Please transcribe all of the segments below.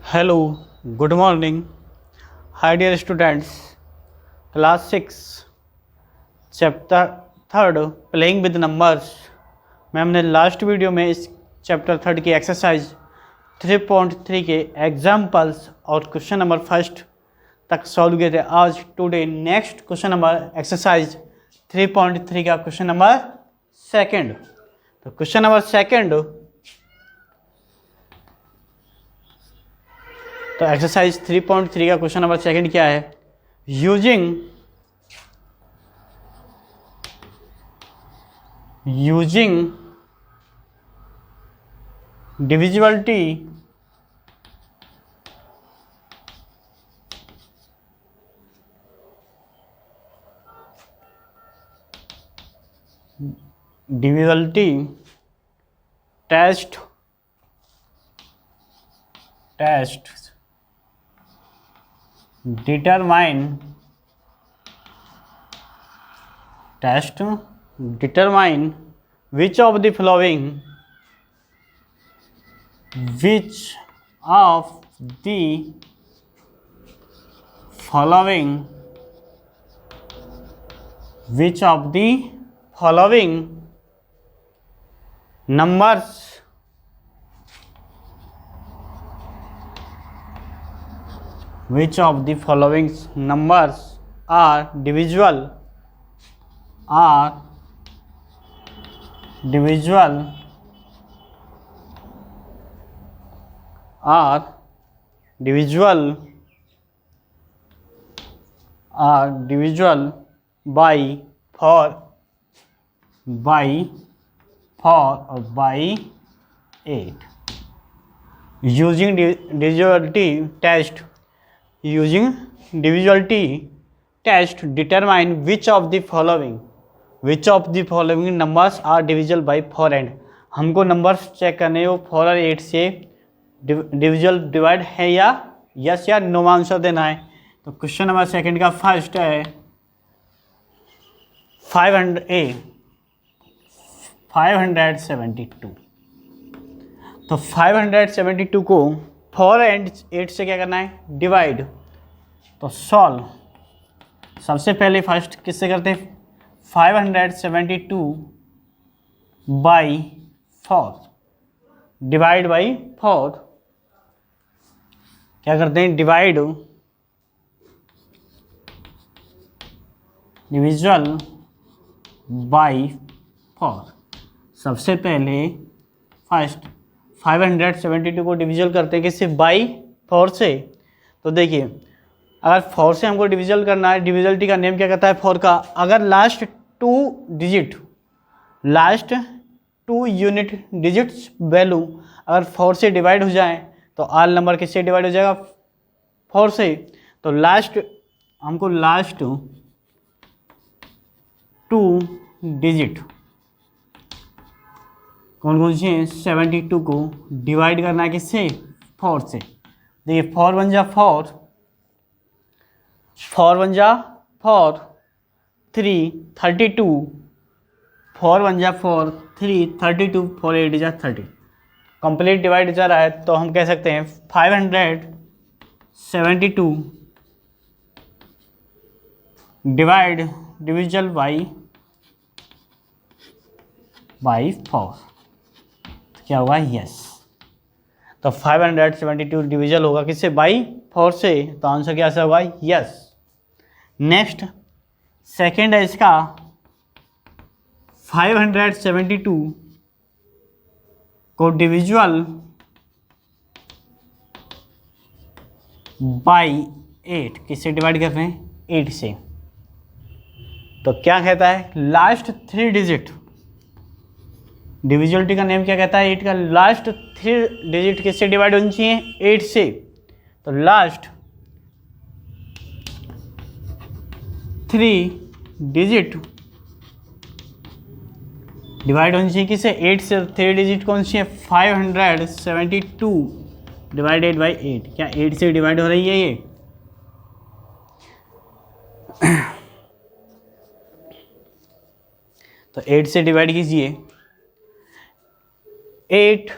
Hello, good morning. Hi dear students, class 6, chapter 3 playing with numbers में हमने last video में इस chapter 3 की एक्सरसाइज 3.3 के एग्जाम्पल्स और क्वेश्चन नंबर फर्स्ट तक सॉल्व किए थे। आज today next question number exercise 3.3 का क्वेश्चन नंबर सेकंड। तो क्वेश्चन नंबर सेकंड, तो एक्सरसाइज 3.3 का क्वेश्चन नंबर सेकंड क्या है? Using divisibility test determine which of the following numbers are divisible by 4 or by 8. Using divisibility test determine which of the following numbers are divisible by 4 and हमको numbers check करने हैं वो 4 और 8 से divide है या यस या no answer देना है। तो क्वेश्चन नंबर सेकंड का फर्स्ट है 572। तो 572 को 4 एंड 8 से क्या करना है? डिवाइड। तो सॉल्व सबसे पहले फर्स्ट किससे करते हैं? 572 बाई 4 डिवाइड बाई 4 क्या करते हैं? डिविजल बाई 4। सबसे पहले फर्स्ट 572 को डिविजल करते हैं किससे? बाई 4 से। तो देखिए अगर 4 से हमको डिविजल करना है, डिविजलिटी का नेम क्या कहता है? 4 का अगर last two unit digits value अगर 4 से डिवाइड हो जाए तो आल नंबर किससे डिवाइड हो जाएगा? 4 से। तो हमको लास्ट 2 डिजिट कौन कौन से हैं? 72 को डिवाइड करना है किससे? 4 से। देखिए 4 1 जा 4 3 32 4 1 जा 4 3 32 4 8 जा 30 कंप्लीट डिवाइड जा रहा है। तो हम कह सकते हैं 572 डिविजल बाई 4 क्या होगा? यस। तो 572 डिविजल होगा किससे? बाई 4 से। तो आंसर क्या से होगा? यस। नेक्स्ट सेकेंड है इसका 572 को डिविजुअल बाई 8 किससे डिवाइड कर रहे हैं? 8 से। तो क्या कहता है? लास्ट 3 डिजिट डिविजिबिलिटी का नेम क्या कहता है? 8 का लास्ट 3 डिजिट किससे डिवाइड होनी चाहिए? 8 से। तो लास्ट 3 डिजिट डिवाइड होनी चाहिए किससे? 8 से। 3 डिजिट कौन सी है? 572 डिवाइडेड बाई 8। क्या 8 से डिवाइड हो रही है ये? तो 8 से डिवाइड कीजिए। 8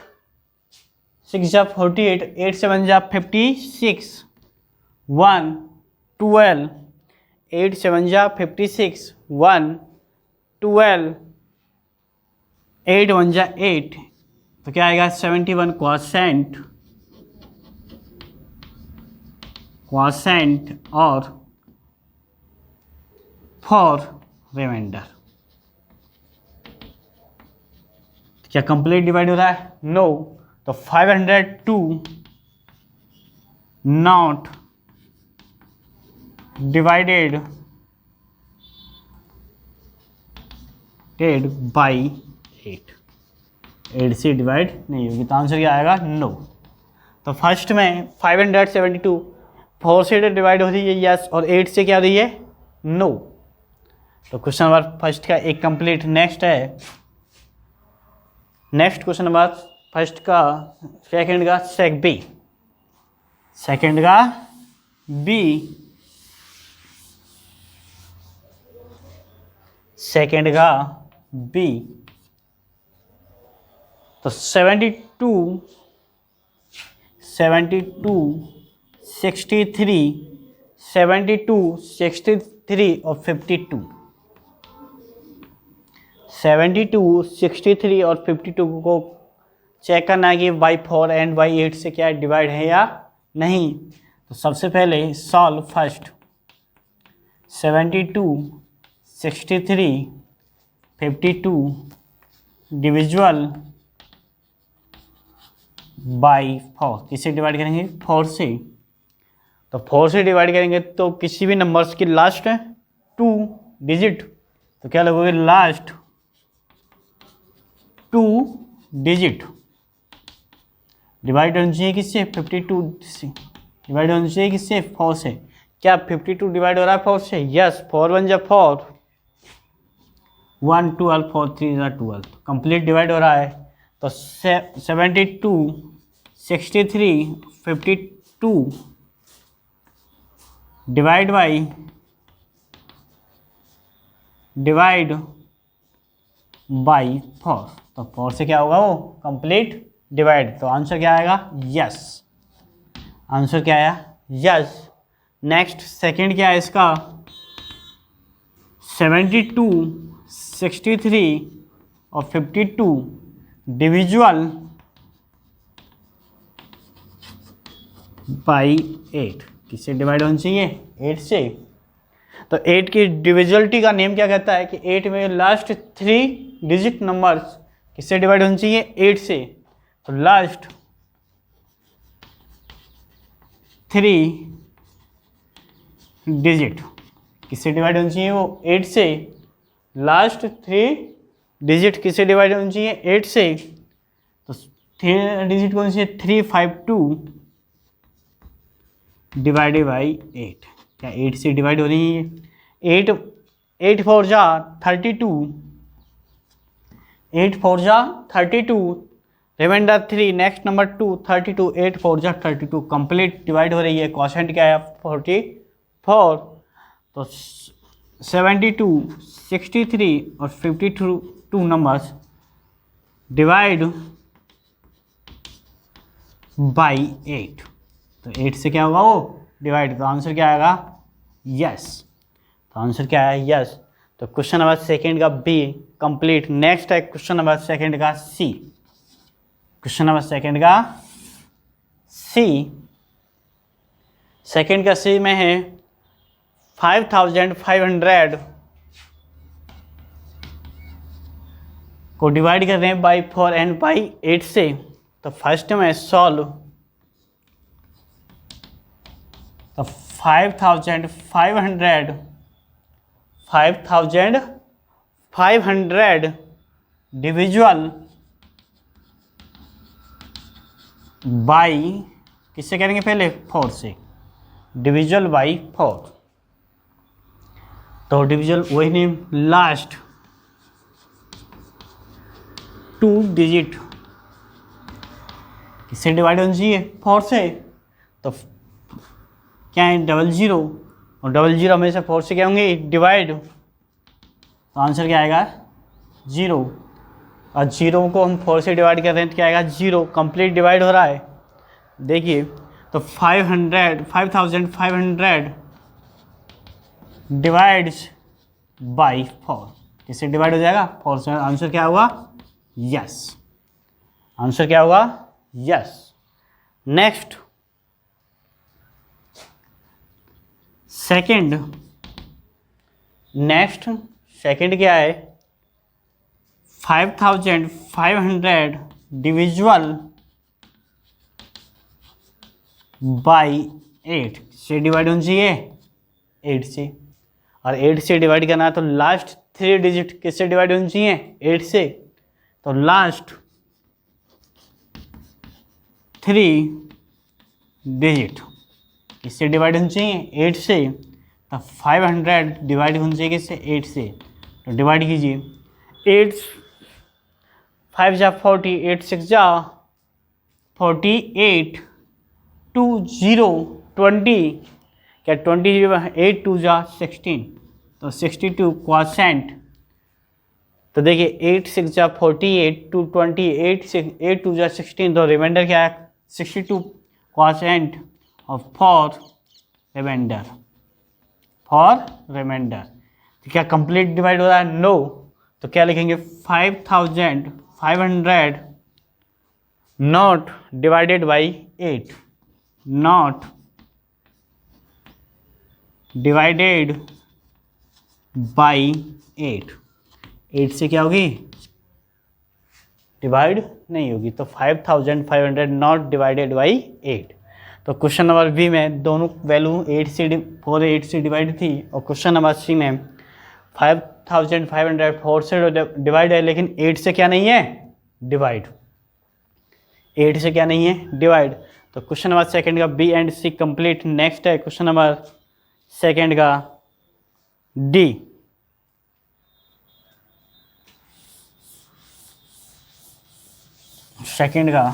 6 जा 48, 8 7 जा 56, 1 12, 8 7 जा 56, 1 12, 8 1 जा 8, तो क्या आएगा 71 क्वॉशेंट और 4 रिमाइंडर। क्या कंप्लीट डिवाइड हो रहा है? नो। तो 502 नॉट डिवाइडेड बाई 8 से डिवाइड नहीं होगी, तो आंसर क्या आएगा? नो। तो फर्स्ट में 572 4 से डिवाइड हो रही है, यस, और 8 से क्या हो रही है? नो। तो क्वेश्चन नंबर फर्स्ट का एक कंप्लीट। नेक्स्ट है, नेक्स्ट क्वेश्चन नंबर फर्स्ट का सेकंड का सेक बी, सेकंड का बी, सेकंड का बी। तो 72 63 72 63 और 52, 72 63 और 52 को चेक करना है कि बाई 4 एंड बाई 8 से क्या डिवाइड है या नहीं। तो सबसे पहले सॉल्व फर्स्ट 72 63 52 डिविजुअल बाई 4, किससे डिवाइड करेंगे? 4 से। तो 4 से डिवाइड करेंगे तो किसी भी नंबर्स की लास्ट 2 डिजिट, तो क्या लगोगे? लास्ट 2 डिजिट डिवाइड होनी चाहिए किससे? 52 से। डिवाइड होनी चाहिए किससे? 4 से। क्या 52 डिवाइड हो रहा है 4 से? यस। 4 1 जा 4, 1 12, 4 3 जा 12, कंप्लीट डिवाइड हो रहा है। तो 72 63 52 डिवाइड बाई बाई 4, तो 4 से क्या होगा? वो कंप्लीट डिवाइड। तो आंसर क्या आएगा? यस। आंसर क्या आया? यस। नेक्स्ट सेकंड क्या है इसका? 72 63 और 52 डिविजुअल बाई 8, किससे डिवाइड होनी चाहिए? 8 से। तो 8 की डिविजुअलिटी का नेम क्या कहता है कि 8 में लास्ट 3 डिजिट नंबर्स किससे डिवाइड होनी चाहिए? 8 से। तो लास्ट 3 डिजिट किससे डिवाइड होनी चाहिए? वो 8 से। लास्ट 3 डिजिट किससे डिवाइड होनी चाहिए? 8 से। तो 3 डिजिट कौन सी है? 352 डिवाइडेड बाई 8, क्या 8 से डिवाइड हो रही है? 8 4 जा 32, 8 4 जा 32, रिमाइंडर 3, नेक्स्ट नंबर 2 32, 8 4 जा 32, कंप्लीट डिवाइड हो रही है। क्वॉशेंट क्या है? 44। तो 72 63 और 52 नंबर्स डिवाइड बाई 8, तो 8 से क्या होगा? वो डिवाइड। तो आंसर क्या आएगा? यस। तो आंसर क्या है? यस। तो क्वेश्चन नंबर सेकंड का बी कंप्लीट। नेक्स्ट है क्वेश्चन नंबर सेकंड का सी, क्वेश्चन नंबर सेकंड का सी, सेकंड का सी में है 5500 को डिवाइड कर रहे हैं बाई 4 एंड बाई 8 से। तो फर्स्ट में सॉल्व, तो 5500 डिविजुअल बाई किससे करेंगे? पहले 4 से। डिविजुअल बाई 4, तो डिविजुअल वही नहीं, लास्ट 2 डिजिट किससे डिवाइड होनी चाहिए? 4 से। तो क्या है? 00, और 00 में से 4 से क्या होंगे? डिवाइड। तो आंसर क्या आएगा? 0। और जीरो को हम 4 से डिवाइड कर रहे हैं तो क्या आएगा, जीरो कंप्लीट डिवाइड हो रहा है। देखिए तो 5500 डिवाइड्स बाई 4, किससे डिवाइड हो जाएगा, 4 से। आंसर क्या होगा, यस। आंसर क्या होगा, यस। नेक्स्ट सेकंड क्या है, 5500 डिविजुअल बाई 8 से डिवाइड होना चाहिए, 8 से। और 8 से डिवाइड करना है तो लास्ट 3 डिजिट किससे डिवाइड होनी चाहिए, 8 से। तो लास्ट 3 डिजिट किससे डिवाइड होनी चाहिए, 8 से। तो 500 डिवाइड होनी चाहिए किससे, 8 से। तो डिवाइड कीजिए, 8 5 जा 40, 8 6 जा 48, 2 0 20, क्या 20 8 2 जा 16, तो 62 क्वॉशेंट। तो देखिए 8 6 जा 48, 2 20, 8 2 जा 16, तो रिमाइंडर क्या है, 62 क्वॉशेंट ऑफ फॉर रिमाइंडर, तो क्या कंप्लीट डिवाइड हो रहा है, नो। तो क्या लिखेंगे, 5500 not divided by 8, not divided by 8 से क्या होगी, डिवाइड नहीं होगी। तो 5500 नॉट डिवाइडेड बाई 8। तो क्वेश्चन नंबर बी में दोनों वैल्यू 8 से डिवाइड थी, और क्वेश्चन नंबर सी में 5500 4 से डिवाइड है, लेकिन 8 से क्या नहीं है, डिवाइड। 8 से क्या नहीं है, डिवाइड। तो क्वेश्चन नंबर सेकंड का B and C complete. Next है क्वेश्चन नंबर सेकंड का डी। सेकंड का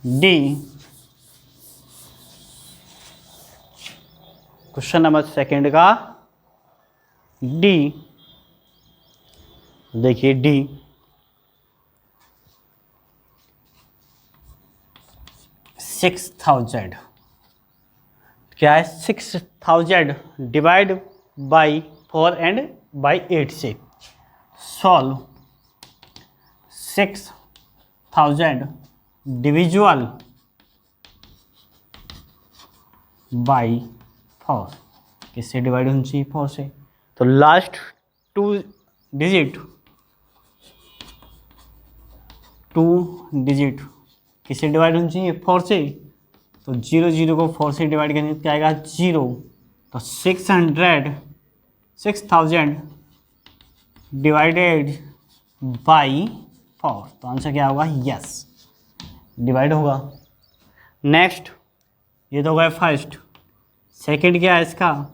डी, क्वेश्चन नंबर सेकंड का डी। देखिए डी, $6000 क्या है, 6000 डिवाइड बाई 4 एंड बाई 8 से। सॉल्व 6000 डिविजुअल बाई 4, किससे डिवाइड होनी चाहिए, 4 से। तो लास्ट 2 डिजिट किससे डिवाइड होनी चाहिए, 4 से। तो 0 0 को 4 से डिवाइड करने क्या आएगा, 0। तो 6000 डिवाइडेड बाई 4, तो आंसर क्या होगा, यस, डिवाइड होगा। नेक्स्ट, ये तो गया फर्स्ट। सेकंड क्या है इसका,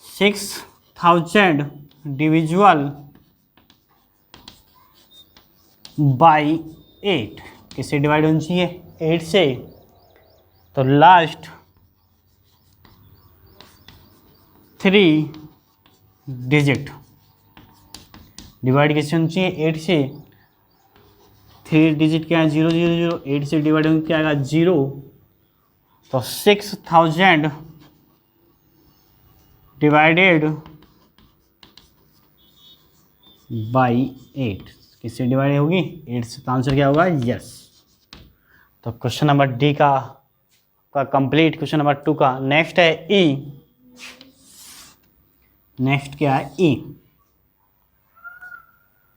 6000 डिविजुअल बाई 8, किससे डिवाइड होनी चाहिए, 8 से। तो लास्ट 3 डिजिट डिवाइड किससे होनी चाहिए, 8 से। 3 डिजिट क्या है, 0 0 0, 8 से डिवाइड होने क्या आएगा, 0। तो 6000 डिवाइडेड बाई 8 किससे डिवाइड होगी, 8 से। तो आंसर क्या होगा, यस। तो क्वेश्चन नंबर डी का कंप्लीट। क्वेश्चन नंबर 2 का नेक्स्ट है ई। नेक्स्ट क्या है, ई।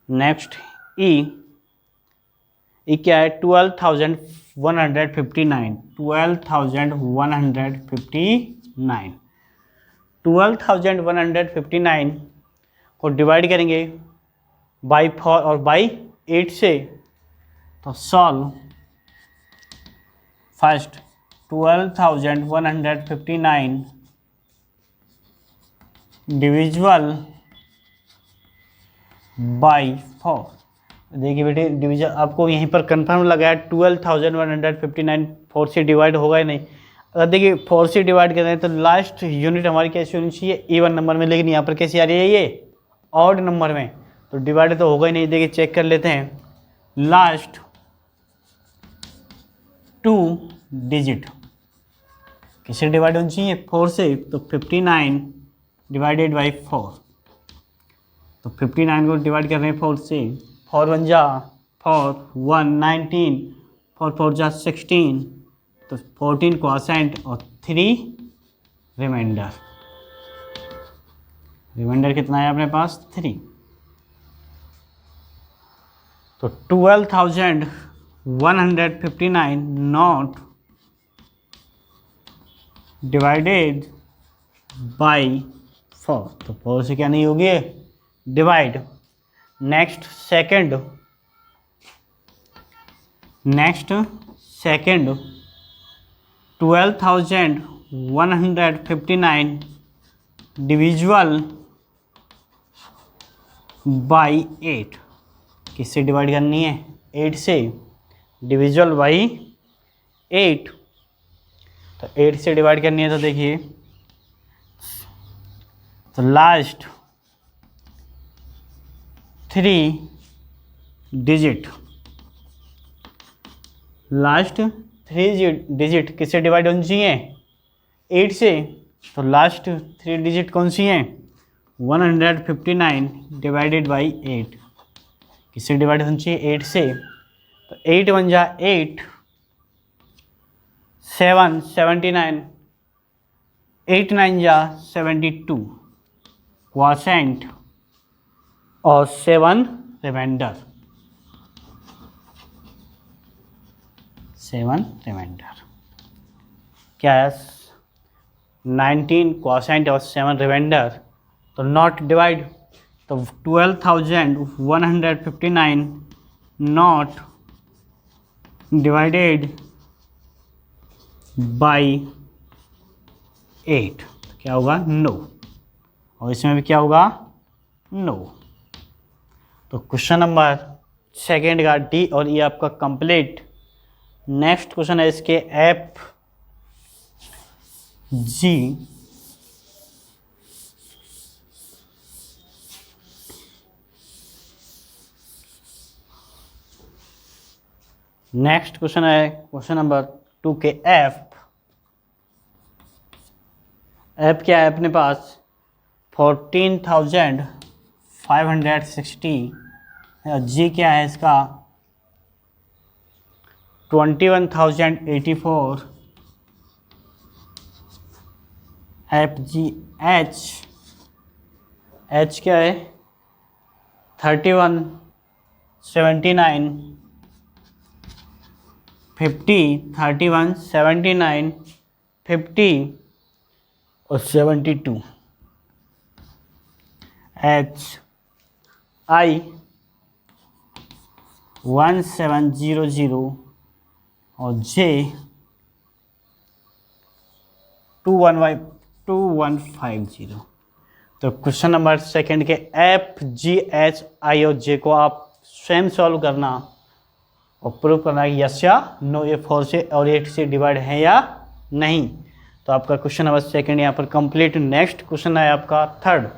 नेक्स्ट ई क्या है, 12,159। 12,159 को डिवाइड करेंगे बाई 4 और बाई 8 से। तो सॉल्व फर्स्ट 12,159 डिविजुअल बाई 4। देखिए बेटे, डिवीजन आपको यहीं पर कंफर्म लगा है, 12,159 4 से डिवाइड होगा ही नहीं। अगर देखिए 4 से डिवाइड कर रहे हैं तो लास्ट यूनिट हमारी कैसी होनी चाहिए, इवन नंबर में, लेकिन यहाँ पर कैसी आ रही है, ये ऑड नंबर में। तो डिवाइड तो होगा ही नहीं। देखिए चेक कर लेते हैं, लास्ट 2 डिजिट किससे डिवाइड होनी चाहिए, 4 से। तो 59 डिवाइडेड बाई 4, तो 59 को डिवाइड कर रहे हैं 4 से। 4 1 जा 4, 1 19, 4 4 जा 16, तो 14 क्वोशेंट और 3 रिमाइंडर। रिमाइंडर कितना है अपने पास, 3। तो 12,159 नॉट डिवाइडेड बाई 4, तो 4 से क्या नहीं होगी, डिवाइड। नेक्स्ट सेकंड 12,159 डिविजुअल बाई 8, किससे डिवाइड करनी है, 8 से। डिविजुअल बाई 8, तो 8 से डिवाइड करनी है। तो देखिए, तो लास्ट 3 डिजिट, लास्ट 3 डिजिट किससे डिवाइड होनी चाहिए, 8 से। तो लास्ट 3 डिजिट कौन सी हैं, 159 डिवाइडेड बाई 8, किससे डिवाइड होनी चाहिए, 8 से। तो 8 1 जा 8, 7 79, 8 9 जा 72 क्वोशेंट और 7 रिमाइंडर, 7 रिमाइंडर क्या है, 19 क्वोशेंट और 7 रिमाइंडर। तो नॉट डिवाइड, तो 12,159 नॉट डिवाइडेड बाई 8, क्या होगा, नो। और इसमें भी क्या होगा, नो। तो क्वेश्चन नंबर सेकेंड का डी और ई आपका कंप्लीट। नेक्स्ट क्वेश्चन है इसके एफ जी। नेक्स्ट क्वेश्चन है क्वेश्चन नंबर 2 के एफ। एफ क्या है अपने पास, 14,560। जी क्या है इसका, 21,084। एफ जी एच, एच क्या है, 3179 50, 3179 50 और 72। एच आई 1700 और जे 2150। तो क्वेश्चन नंबर सेकंड के एफ जी एच आई और जे को आप स्वयं सॉल्व करना और प्रूव करना है यस या नो, ये 4 से और 8 से डिवाइड है या नहीं। तो आपका क्वेश्चन नंबर सेकंड यहाँ पर कंप्लीट। नेक्स्ट क्वेश्चन है आपका third.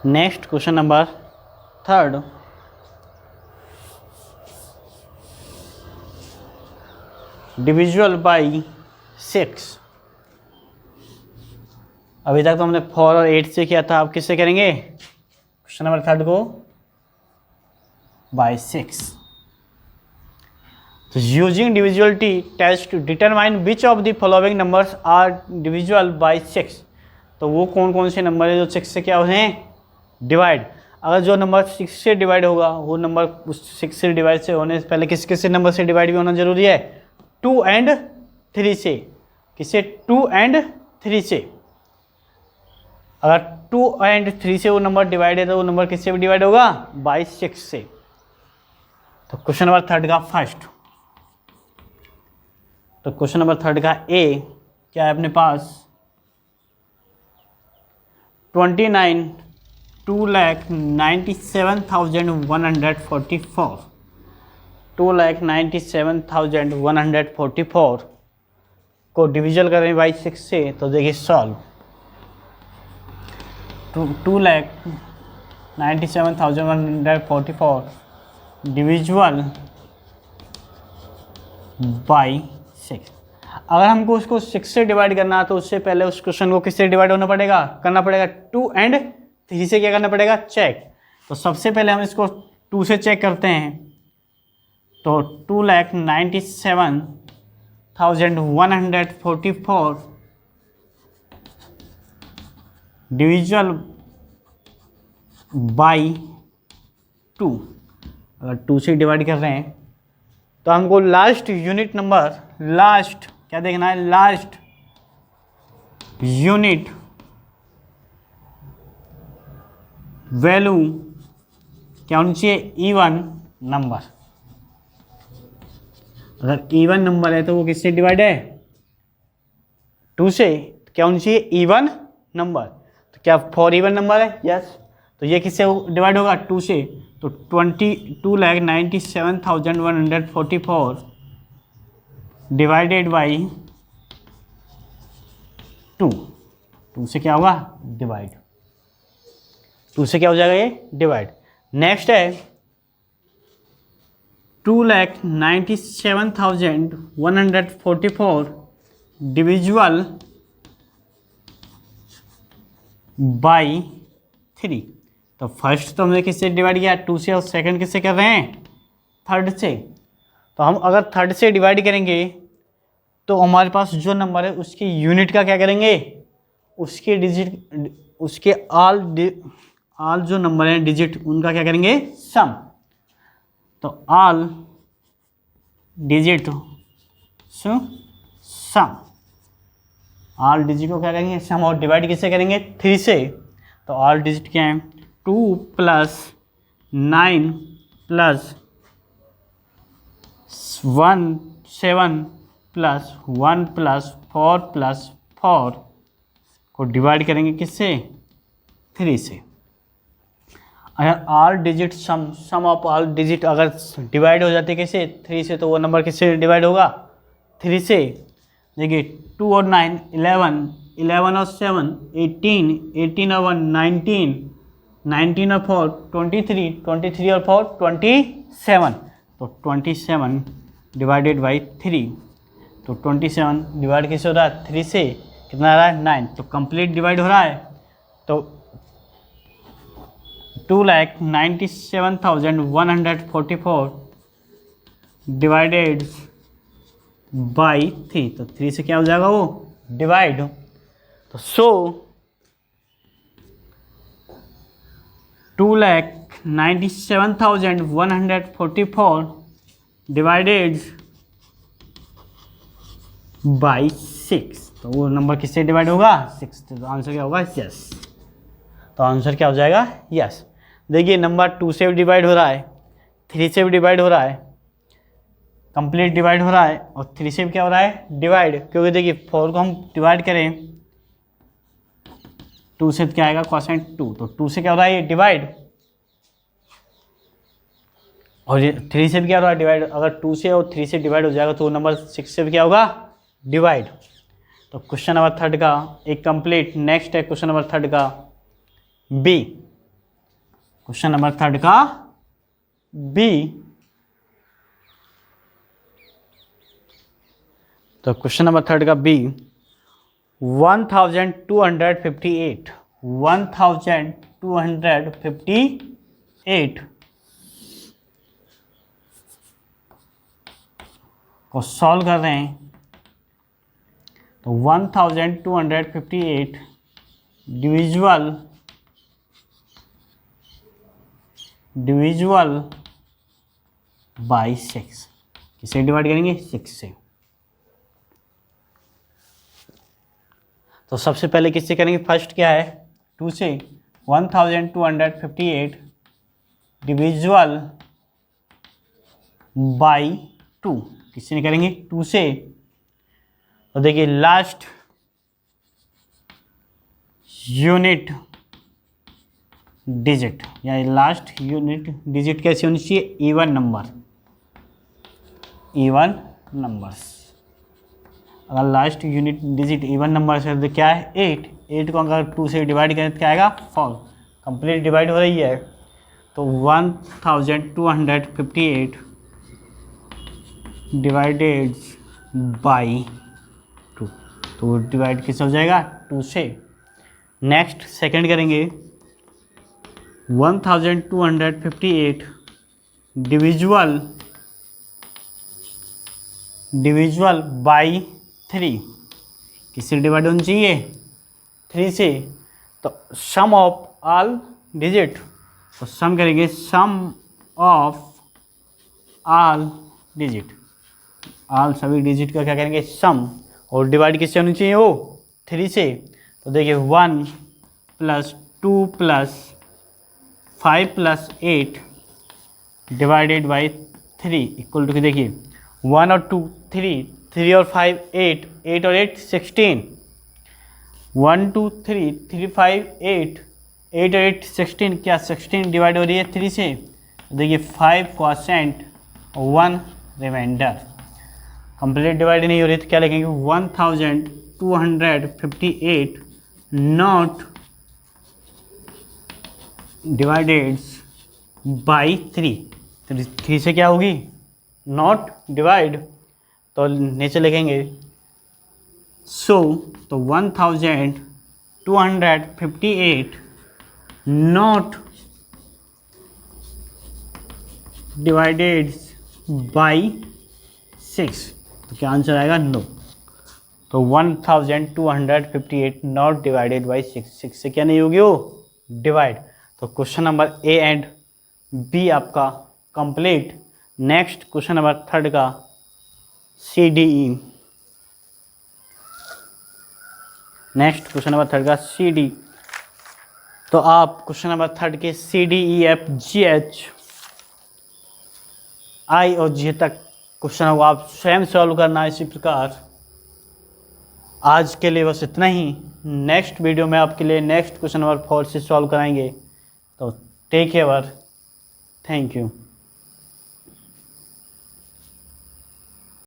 Next question number third, डिविजुअल by 6। अभी तक तो हमने 4 और 8 से किया था, अब किससे करेंगे, क्वेश्चन नंबर थर्ड को बाई 6। तो using divisibility test to determine which of the following numbers are divisible by 6। तो वो कौन कौन से नंबर है जो 6 से क्या हो रहे हैं, डिवाइड। अगर जो नंबर 6 से डिवाइड होगा वो नंबर उस 6 से डिवाइड से होने से पहले किस किस नंबर से डिवाइड भी होना जरूरी है, 2 एंड 3 से। किससे, 2 एंड 3 से। अगर 2 एंड 3 से वो नंबर डिवाइड है तो वो नंबर किससे भी डिवाइड होगा, बाई 6 से। तो क्वेश्चन नंबर थर्ड का फर्स्ट, तो क्वेश्चन नंबर थर्ड का ए क्या है अपने पास, 2,97,144 2,97,144 को डिविजल करें बाई 6 से। तो देखिए सॉल्व, 2 लाख 97,144 डिविजुअल बाई 6। अगर हमको उसको 6 से डिवाइड करना है तो उससे पहले उस क्वेश्चन को किससे डिवाइड होना पड़ेगा, करना पड़ेगा 2 एंड 3 से क्या करना पड़ेगा, चेक। तो सबसे पहले हम इसको 2 से चेक करते हैं। तो 2,97,144 डिविजुअल बाई 2, अगर 2 से डिवाइड कर रहे हैं तो हमको लास्ट यूनिट नंबर, लास्ट क्या देखना है, लास्ट यूनिट वैल्यू क्या होनी चाहिए, इवन नंबर। अगर इवन नंबर है तो वो किससे डिवाइड है, 2 से। तो क्या होनी चाहिए, इवन नंबर। तो क्या 4 इवन नंबर है, यस। तो ये किससे डिवाइड होगा, 2 से। तो 2,97,144 डिवाइडेड बाई 2, 2 से क्या होगा, डिवाइड। 2 से क्या हो जाएगा, ये डिवाइड। नेक्स्ट है 2,97,144 डिविजुअल बाई 3। तो फर्स्ट तो हमने किससे डिवाइड किया, 2 से, और सेकंड किससे कर रहे हैं, थर्ड से। तो हम अगर थर्ड से डिवाइड करेंगे तो हमारे पास जो नंबर है उसकी यूनिट का क्या करेंगे, उसके डिजिट, उसके ऑल जो नंबर हैं डिजिट, उनका क्या करेंगे, सम। तो ऑल डिजिट सम, ऑल डिजिट को क्या करेंगे, सम। और डिवाइड किससे करेंगे, 3 से। तो ऑल डिजिट क्या है, 2 + 9 + 1 7 + 1 + 4 + 4 को डिवाइड करेंगे किससे, 3 से। अगर all digit some of all digit अगर डिवाइड हो जाते कैसे, 3 से, तो वो नंबर किससे डिवाइड होगा, 3 से। देखिए 2 और 9 11, 11 और 7 18, 18 और 1 19, 19 और 4 23, 23 और 4 27। तो 27 डिवाइडेड बाई 3। तो 27 डिवाइड किससे हो रहा है, 3 से, कितना आ रहा है, 9। तो कंप्लीट डिवाइड हो रहा है। तो 2,97,144 डिवाइडेड बाई 3। तो 3 से क्या हो जाएगा, वो डिवाइड। तो 2,97,144 डिवाइडेड बाई 6। तो वो नंबर किससे डिवाइड होगा, 6। तो आंसर क्या होगा, यस। तो आंसर क्या हो जाएगा, यस। देखिए नंबर 2 से भी डिवाइड हो रहा है, 3 से भी डिवाइड हो रहा है, कंप्लीट डिवाइड हो रहा है, और 3 से भी क्या हो रहा है, डिवाइड। क्योंकि देखिए 4 को हम डिवाइड करें 2 से, क्या आएगा, क्वोशेंट 2। तो 2 से क्या हो रहा है, ये डिवाइड। और ये 3 से भी क्या हो रहा है, डिवाइड। अगर 2 से और 3 से डिवाइड हो जाएगा तो वो नंबर 6 से भी क्या होगा, डिवाइड। तो क्वेश्चन नंबर 3 का एक कंप्लीट। नेक्स्ट है क्वेश्चन नंबर 3 का बी। क्वेश्चन नंबर 3 का बी। तो क्वेश्चन नंबर 3 का बी, 1258 को सॉल्व कर रहे हैं। तो 1258 डिविजुअल बाई 6, किसे डिवाइड करेंगे, 6 से। तो सबसे पहले किससे करेंगे, फर्स्ट क्या है, 2 से। 1258 डिविजुअल बाई 2 किससे करेंगे, 2 से। तो देखिए लास्ट यूनिट डिजिट, या लास्ट यूनिट डिजिट कैसी होनी चाहिए, इवन नंबर, इवन नंबर्स। अगर last unit digit even number से तो क्या है, 8 को अगर 2 से डिवाइड करें तो क्या आएगा, 4। कंप्लीट डिवाइड हो रही है, तो 1258 डिवाइडेड बाई 2, तो डिवाइड किससे हो जाएगा 2 से। नेक्स्ट सेकंड करेंगे 1258 डिविजुअल बाई 3, किससे डिवाइड होनी चाहिए 3 से। तो सम ऑफ ऑल डिजिट, तो सम करेंगे सम ऑफ ऑल डिजिट, ऑल सभी डिजिट का क्या करेंगे सम, और डिवाइड किससे होनी चाहिए वो 3 से। तो देखिए 1 + 2 + 5 + 8 डिवाइडेड बाई 3 इक्वल टू, देखिए 1 और 2 3, 3 और 5 8, 8 और 8 16, 1 2 3 3 5 8, 8 और 8 16, क्या 16 डिवाइड हो रही है 3 से। देखिए 5 क्वोशेंट 1 रिमाइंडर, कंप्लीट डिवाइड नहीं हो रही, तो क्या लिखेंगे 1258 नॉट डिवाइडेड बाई 3, 3 से क्या होगी नॉट डिवाइड, तो नीचे लिखेंगे सो, तो 1258 नॉट डिवाइडेड बाई 6, तो क्या आंसर आएगा नो। तो 1258 नॉट डिवाइडेड बाई 6, 6 से क्या नहीं होगी वो डिवाइड। तो question number A and B आपका complete. Next question number third का C D E, next question number third का सी डी। तो आप क्वेश्चन नंबर थर्ड के C D E F G H I और जी तक question को आप स्वयं सॉल्व करना इसी प्रकार। आज के लिए बस इतना ही, नेक्स्ट वीडियो में आपके लिए नेक्स्ट क्वेश्चन नंबर 4 से सॉल्व कराएंगे। तो टेक केयर, थैंक यू।